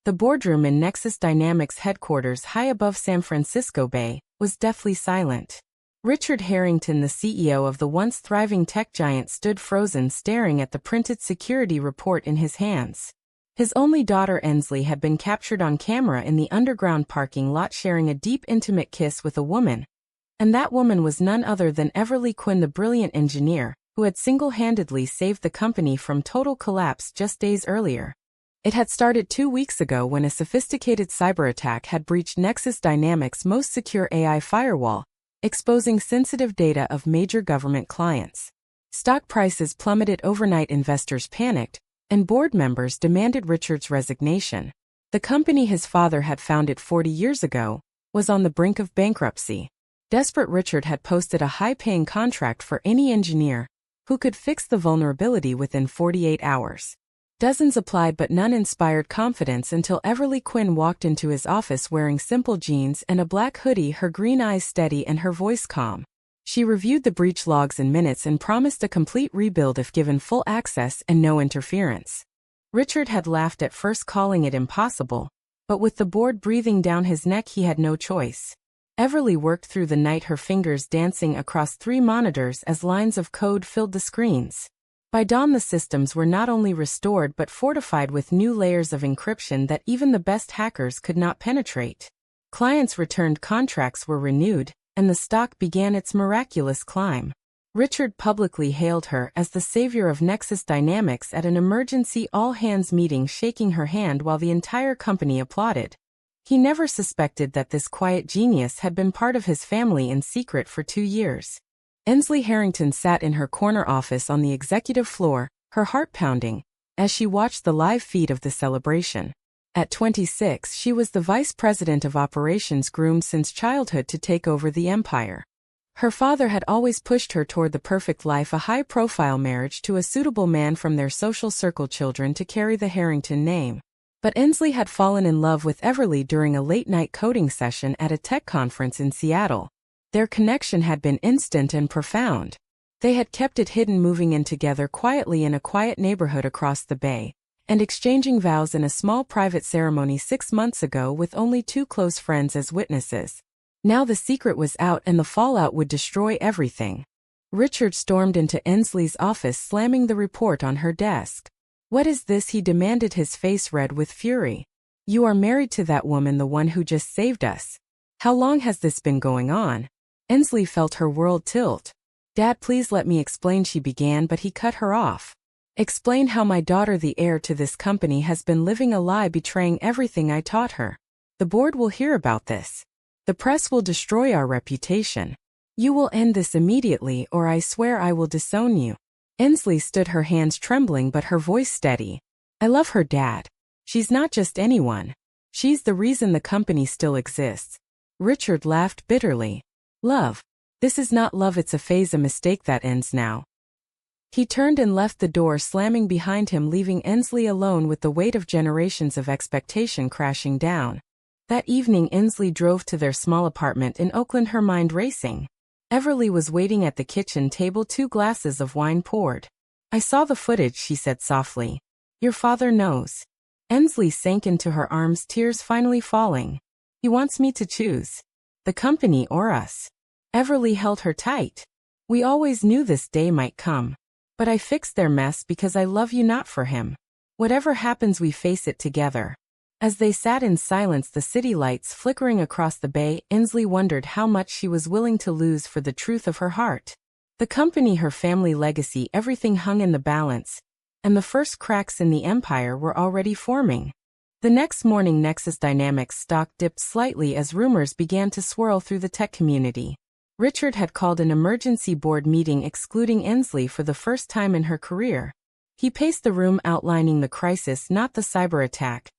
The boardroom in Nexus Dynamics headquarters high above San Francisco Bay was deathly silent. Richard Harrington, the CEO of the once thriving tech giant, stood frozen, staring at the printed security report in his hands. His only daughter Ensley had been captured on camera in the underground parking lot sharing a deep, intimate kiss with a woman. And that woman was none other than Everly Quinn, the brilliant engineer, who had single-handedly saved the company from total collapse just days earlier. It had started 2 weeks ago when a sophisticated cyber attack had breached Nexus Dynamics' most secure AI firewall, exposing sensitive data of major government clients. Stock prices plummeted overnight, investors panicked, and board members demanded Richard's resignation. The company his father had founded 40 years ago was on the brink of bankruptcy. Desperate, Richard had posted a high-paying contract for any engineer who could fix the vulnerability within 48 hours. Dozens applied, but none inspired confidence until Everly Quinn walked into his office wearing simple jeans and a black hoodie, her green eyes steady and her voice calm. She reviewed the breach logs in minutes and promised a complete rebuild if given full access and no interference. Richard had laughed at first, calling it impossible, but with the board breathing down his neck, he had no choice. Everly worked through the night, her fingers dancing across 3 monitors as lines of code filled the screens. By dawn, the systems were not only restored but fortified with new layers of encryption that even the best hackers could not penetrate. Clients returned, contracts were renewed, and the stock began its miraculous climb. Richard publicly hailed her as the savior of Nexus Dynamics at an emergency all-hands meeting, shaking her hand while the entire company applauded. He never suspected that this quiet genius had been part of his family in secret for 2 years. Ensley Harrington sat in her corner office on the executive floor, her heart pounding, as she watched the live feed of the celebration. At 26, she was the vice president of operations, groomed since childhood to take over the empire. Her father had always pushed her toward the perfect life, a high-profile marriage to a suitable man from their social circle, children to carry the Harrington name. But Ensley had fallen in love with Everly during a late-night coding session at a tech conference in Seattle. Their connection had been instant and profound. They had kept it hidden, moving in together quietly in a quiet neighborhood across the bay, and exchanging vows in a small private ceremony 6 months ago with only 2 close friends as witnesses. Now the secret was out and the fallout would destroy everything. Richard stormed into Ensley's office, slamming the report on her desk. "What is this?" he demanded, his face red with fury. "You are married to that woman, the one who just saved us. How long has this been going on?" Ensley felt her world tilt. "Dad, please let me explain," she began, but he cut her off. "Explain how my daughter, the heir to this company, has been living a lie, betraying everything I taught her. The board will hear about this. The press will destroy our reputation. You will end this immediately, or I swear I will disown you." Ensley stood, her hands trembling but her voice steady. "I love her, Dad. She's not just anyone. She's the reason the company still exists." Richard laughed bitterly. "Love? This is not love, it's a phase, a mistake that ends now." He turned and left the door slamming behind him, leaving Ensley alone with the weight of generations of expectation crashing down. That evening, Ensley drove to their small apartment in Oakland, her mind racing. Everly was waiting at the kitchen table, 2 glasses of wine poured. "I saw the footage," she said softly. "Your father knows." Ensley sank into her arms, tears finally falling. "He wants me to choose. The company or us." Everly held her tight. "We always knew this day might come. But I fixed their mess because I love you, not for him. Whatever happens, we face it together." As they sat in silence, the city lights flickering across the bay, Ensley wondered how much she was willing to lose for the truth of her heart. The company, her family legacy, everything hung in the balance, and the first cracks in the empire were already forming. The next morning, Nexus Dynamics stock dipped slightly as rumors began to swirl through the tech community. Richard had called an emergency board meeting excluding Ensley for the first time in her career. He paced the room, outlining the crisis, not the cyber attack,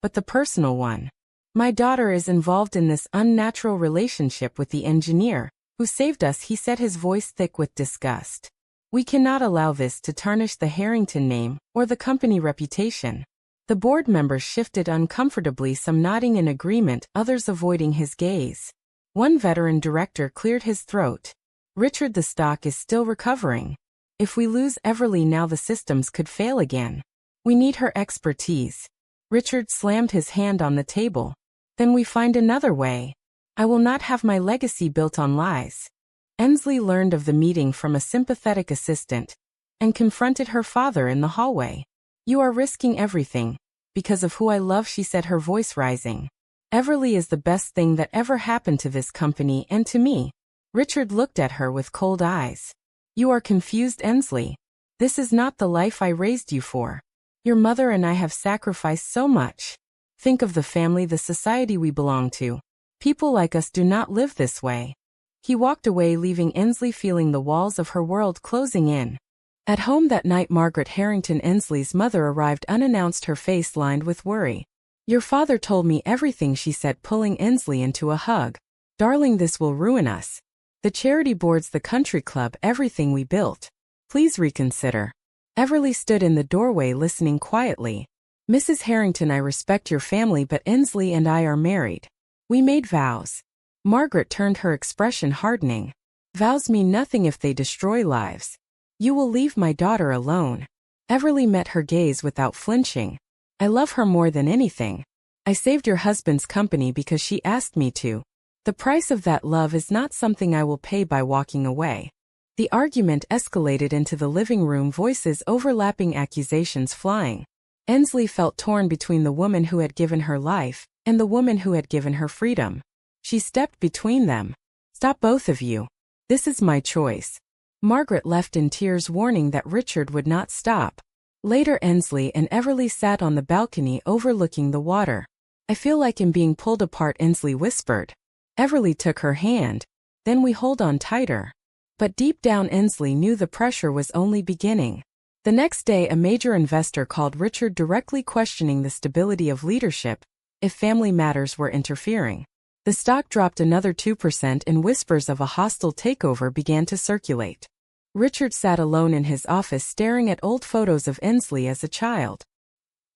but the personal one. "My daughter is involved in this unnatural relationship with the engineer who saved us," he said, his voice thick with disgust. "We cannot allow this to tarnish the Harrington name or the company reputation." The board members shifted uncomfortably, some nodding in agreement, others avoiding his gaze. One veteran director cleared his throat. "Richard, the stock is still recovering. If we lose Everly now, the systems could fail again. We need her expertise." Richard slammed his hand on the table. Then we find another way. I will not have my legacy built on lies. Ensley learned of the meeting from a sympathetic assistant and confronted her father in the hallway. You are risking everything. Because of who I love, she said, her voice rising. Everly is the best thing that ever happened to this company and to me. Richard looked at her with cold eyes. You are confused, Ensley. This is not the life I raised you for. Your mother and I have sacrificed so much. Think of the family, the society we belong to. People like us do not live this way. He walked away, leaving Ensley feeling the walls of her world closing in. At home that night, Margaret Harrington, Ensley's mother, arrived unannounced, her face lined with worry. Your father told me everything, she said, pulling Ensley into a hug. Darling, this will ruin us. The charity boards, the country club, everything we built. Please reconsider. Everly stood in the doorway listening quietly. Mrs. Harrington, I respect your family, but Ensley and I are married. We made vows. Margaret turned, her expression hardening. Vows mean nothing if they destroy lives. You will leave my daughter alone. Everly met her gaze without flinching. I love her more than anything. I saved your husband's company because she asked me to. The price of that love is not something I will pay by walking away. The argument escalated into the living room, voices overlapping, accusations flying. Ensley felt torn between the woman who had given her life and the woman who had given her freedom. She stepped between them. Stop, both of you. This is my choice. Margaret left in tears, warning that Richard would not stop. Later, Ensley and Everly sat on the balcony overlooking the water. I feel like I'm being pulled apart, Ensley whispered. Everly took her hand. Then we hold on tighter. But deep down, Ensley knew the pressure was only beginning. The next day, a major investor called Richard, directly questioning the stability of leadership if family matters were interfering. The stock dropped another 2% and whispers of a hostile takeover began to circulate. Richard sat alone in his office, staring at old photos of Ensley as a child.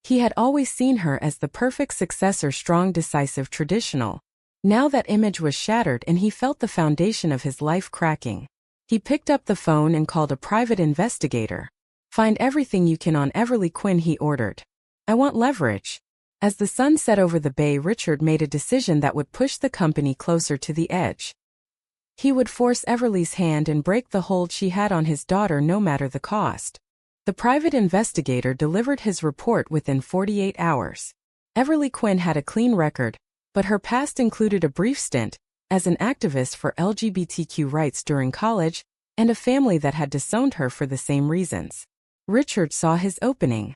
He had always seen her as the perfect successor, strong, decisive, traditional. Now that image was shattered and he felt the foundation of his life cracking. He picked up the phone and called a private investigator. Find everything you can on Everly Quinn, he ordered. I want leverage. As the sun set over the bay, Richard made a decision that would push the company closer to the edge. He would force Everly's hand and break the hold she had on his daughter, no matter the cost. The private investigator delivered his report within 48 hours. Everly Quinn had a clean record, but her past included a brief stint as an activist for LGBTQ rights during college and a family that had disowned her for the same reasons. Richard saw his opening.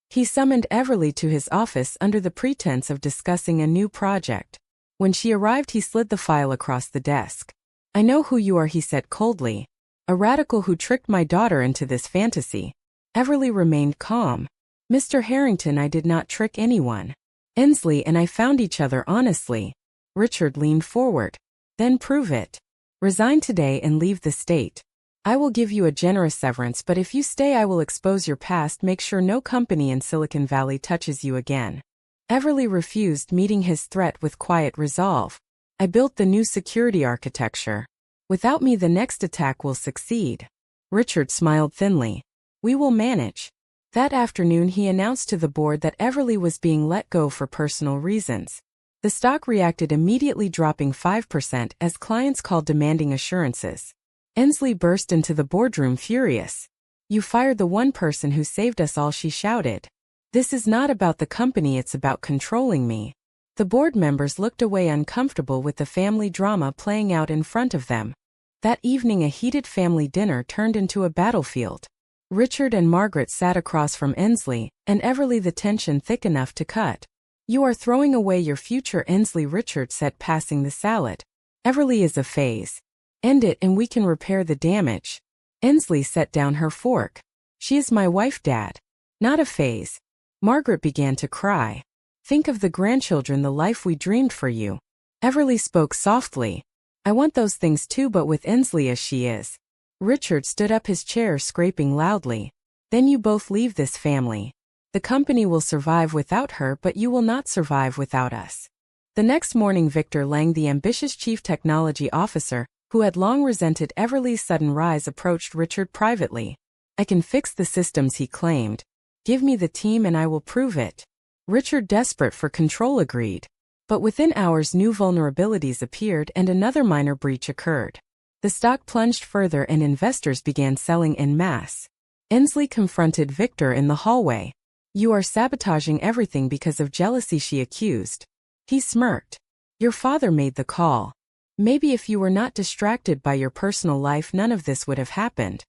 He summoned Everly to his office under the pretense of discussing a new project. When she arrived, he slid the file across the desk. I know who you are, he said coldly. A radical who tricked my daughter into this fantasy. Everly remained calm. Mr. Harrington, I did not trick anyone. Ensley and I found each other honestly. Richard leaned forward. Then prove it. Resign today and leave the state. I will give you a generous severance, but if you stay, I will expose your past. Make sure no company in Silicon Valley touches you again. Everly refused, meeting his threat with quiet resolve. I built the new security architecture. Without me, the next attack will succeed. Richard smiled thinly. We will manage. That afternoon, he announced to the board that Everly was being let go for personal reasons. The stock reacted immediately, dropping 5% as clients called demanding assurances. Ensley burst into the boardroom furious. You fired the one person who saved us all, she shouted. This is not about the company, it's about controlling me. The board members looked away, uncomfortable with the family drama playing out in front of them. That evening, a heated family dinner turned into a battlefield. Richard and Margaret sat across from Ensley, and Everly, the tension thick enough to cut. You are throwing away your future, Ensley, Richard said, passing the salad. Everly is a phase. End it and we can repair the damage. Ensley set down her fork. She is my wife, Dad. Not a phase. Margaret began to cry. Think of the grandchildren, the life we dreamed for you. Everly spoke softly. I want those things too, but with Ensley as she is. Richard stood up, his chair scraping loudly. Then you both leave this family. The company will survive without her, but you will not survive without us. The next morning, Victor Lang, the ambitious chief technology officer, who had long resented Everly's sudden rise, approached Richard privately. I can fix the systems, he claimed. Give me the team and I will prove it. Richard, desperate for control, agreed. But within hours new vulnerabilities appeared and another minor breach occurred. The stock plunged further and investors began selling en masse. Inslee confronted Victor in the hallway. "You are sabotaging everything because of jealousy," she accused. He smirked. "Your father made the call. Maybe if you were not distracted by your personal life none of this would have happened."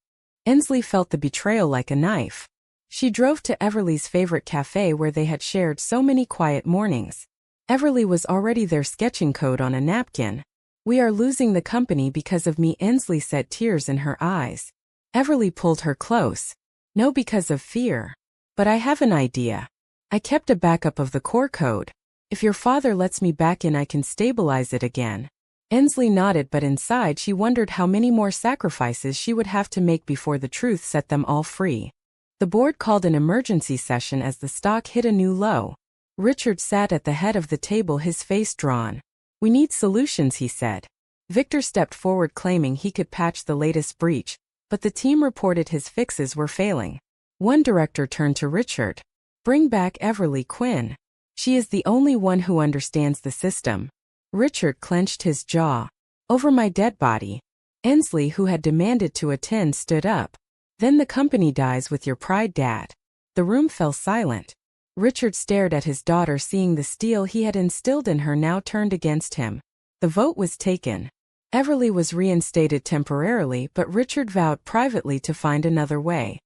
Inslee felt the betrayal like a knife. She drove to Everly's favorite cafe where they had shared so many quiet mornings. Everly was already there, sketching code on a napkin. "We are losing the company because of me," Inslee said, tears in her eyes. Everly pulled her close. "No, because of fear. But I have an idea. I kept a backup of the core code. If your father lets me back in I can stabilize it again." Inslee nodded, but inside she wondered how many more sacrifices she would have to make before the truth set them all free. The board called an emergency session as the stock hit a new low. Richard sat at the head of the table, his face drawn. "We need solutions," he said. Victor stepped forward claiming he could patch the latest breach, but the team reported his fixes were failing. One director turned to Richard. "Bring back Everly Quinn. She is the only one who understands the system." Richard clenched his jaw. "Over my dead body." Inslee, who had demanded to attend, stood up. "Then the company dies with your pride, Dad." The room fell silent. Richard stared at his daughter, seeing the steel he had instilled in her now turned against him. The vote was taken. Everly was reinstated temporarily, but Richard vowed privately to find another way.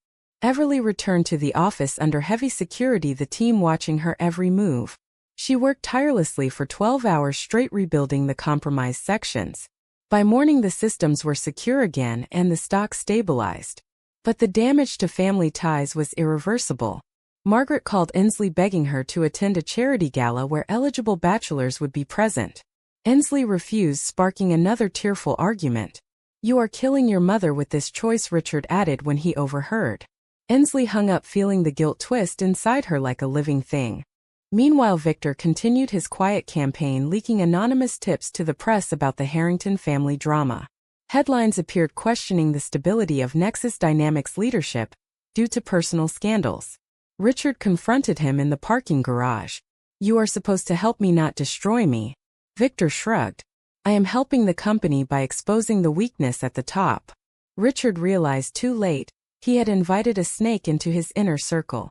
Everly returned to the office under heavy security, the team watching her every move. She worked tirelessly for 12 hours straight, rebuilding the compromised sections. By morning the systems were secure again and the stock stabilized. But the damage to family ties was irreversible. Margaret called Inslee, begging her to attend a charity gala where eligible bachelors would be present. Inslee refused, sparking another tearful argument. "You are killing your mother with this choice," Richard added when he overheard. Inslee hung up, feeling the guilt twist inside her like a living thing. Meanwhile, Victor continued his quiet campaign, leaking anonymous tips to the press about the Harrington family drama. Headlines appeared questioning the stability of Nexus Dynamics leadership due to personal scandals. Richard confronted him in the parking garage. "You are supposed to help me, not destroy me." Victor shrugged. "I am helping the company by exposing the weakness at the top." Richard realized too late he had invited a snake into his inner circle.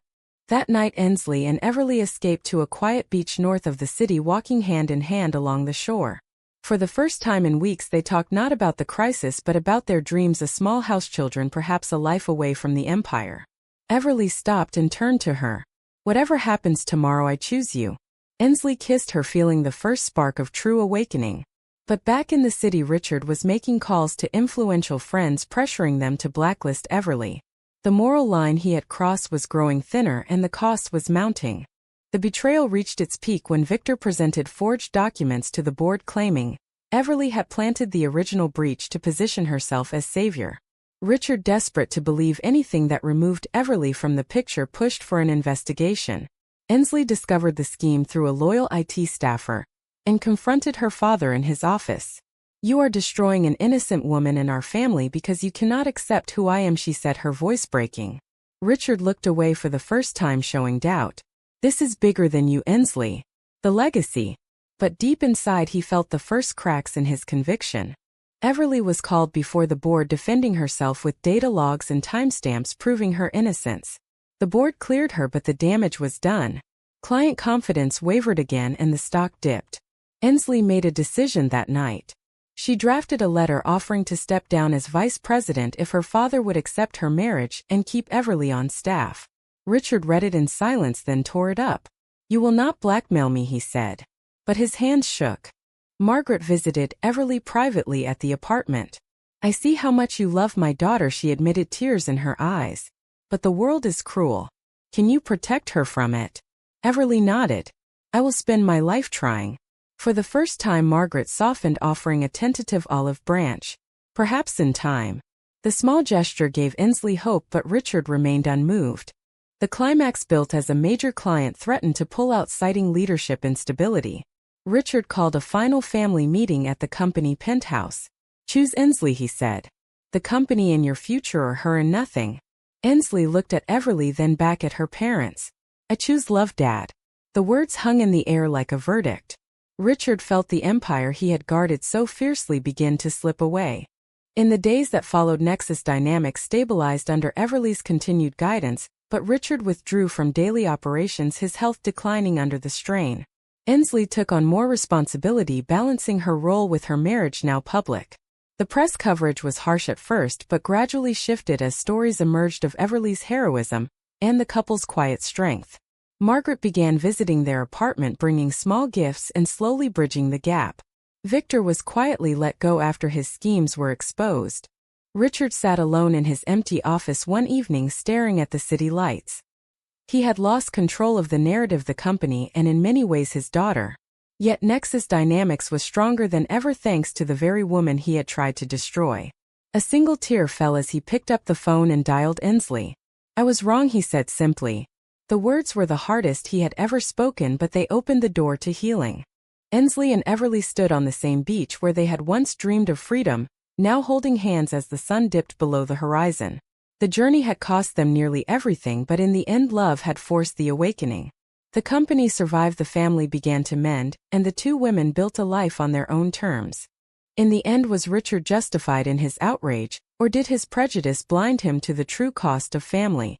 That night Inslee and Everly escaped to a quiet beach north of the city, walking hand in hand along the shore. For the first time in weeks they talked not about the crisis but about their dreams, a small house, children, perhaps a life away from the empire. Everly stopped and turned to her. "Whatever happens tomorrow, I choose you." Inslee kissed her, feeling the first spark of true awakening. But back in the city, Richard was making calls to influential friends, pressuring them to blacklist Everly. The moral line he had crossed was growing thinner and the cost was mounting. The betrayal reached its peak when Victor presented forged documents to the board claiming Everly had planted the original breach to position herself as savior. Richard, desperate to believe anything that removed Everly from the picture, pushed for an investigation. Inslee discovered the scheme through a loyal IT staffer and confronted her father in his office. "You are destroying an innocent woman in our family because you cannot accept who I am," she said, her voice breaking. Richard looked away for the first time, showing doubt. "This is bigger than you, Inslee. The legacy." But deep inside he felt the first cracks in his conviction. Everly was called before the board, defending herself with data logs and timestamps proving her innocence. The board cleared her, but the damage was done. Client confidence wavered again and the stock dipped. Inslee made a decision that night. She drafted a letter offering to step down as vice president if her father would accept her marriage and keep Everly on staff. Richard read it in silence, then tore it up. "You will not blackmail me," he said. But his hands shook. Margaret visited Everly privately at the apartment. "I see how much you love my daughter," she admitted, tears in her eyes. "But the world is cruel. Can you protect her from it?" Everly nodded. "I will spend my life trying." For the first time Margaret softened, offering a tentative olive branch. "Perhaps in time." The small gesture gave Inslee hope, but Richard remained unmoved. The climax built as a major client threatened to pull out, citing leadership instability. Richard called a final family meeting at the company penthouse. "Choose Inslee," he said. "The company and your future, or her and nothing." Inslee looked at Everly, then back at her parents. "I choose love, Dad." The words hung in the air like a verdict. Richard felt the empire he had guarded so fiercely begin to slip away. In the days that followed, Nexus dynamics stabilized under Everly's continued guidance, but Richard withdrew from daily operations, his health declining under the strain. Ensley took on more responsibility, balancing her role with her marriage now public. The press coverage was harsh at first but gradually shifted as stories emerged of Everly's heroism and the couple's quiet strength. Margaret began visiting their apartment, bringing small gifts and slowly bridging the gap. Victor was quietly let go after his schemes were exposed. Richard sat alone in his empty office one evening, staring at the city lights. He had lost control of the narrative, the company, and in many ways his daughter. Yet Nexus Dynamics was stronger than ever thanks to the very woman he had tried to destroy. A single tear fell as he picked up the phone and dialed Ensley. "I was wrong," he said simply. The words were the hardest he had ever spoken, but they opened the door to healing. Ensley and Everly stood on the same beach where they had once dreamed of freedom, now holding hands as the sun dipped below the horizon. The journey had cost them nearly everything, but in the end love had forced the awakening. The company survived, the family began to mend, and the two women built a life on their own terms. In the end, was Richard justified in his outrage, or did his prejudice blind him to the true cost of family?